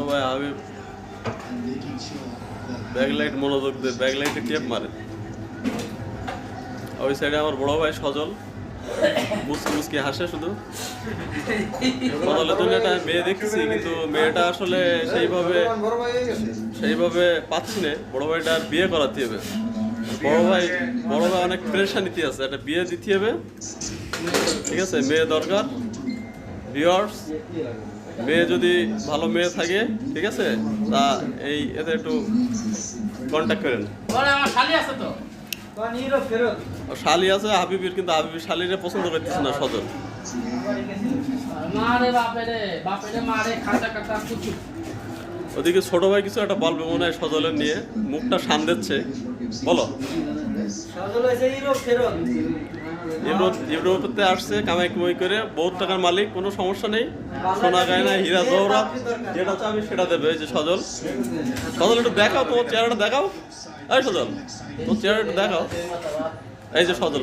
ভাই হাবিব ব্যাকলাইট মনোযোগ দিয়ে ব্যাকলাইটে টেপ মারে। ওই সাইডে আমার বড় ভাই সজল মুসকি মুসকি হাসে শুধু। সজলের জন্য একটা মেয়ে দেখতেছি, কিন্তু মেয়েটা আসলে সেইভাবে পাচ্ছি না। বড় ভাইটার বিয়ে করাতে হবে। বড় ভাই অনেক প্রেশানিতে আছে, একটা বিয়ে দিতে হবে। ঠিক আছে, মেয়ে দরকার। ভিউয়ার্স, মেয়ে যদি ভালো মেয়ে থাকে, ঠিক আছে, তা এতে একটু কন্ট্যাক্ট করেন। শালি আছে হাবিবির, কিন্তু হাবিবির শালিরে পছন্দ করতেছে না সজল। ওদিকে ছোট ভাই কিছু একটা বলবে মনে হয় সজলের নিয়ে, মুখটা শান দিচ্ছে। বলো। ইউরোপে আসছে কামাই কুমাই করে, বহুত টাকার মালিক, কোনো সমস্যা নেই। সোনা গায়না হীরা জহরাত যেটা চাবি সেটা দেবে। এই যে সজল একটু দেখাও, তোমার চেহারাটা দেখাও। এই সজল, তোর চেহারাটা একটু দেখাও। এই যে সজল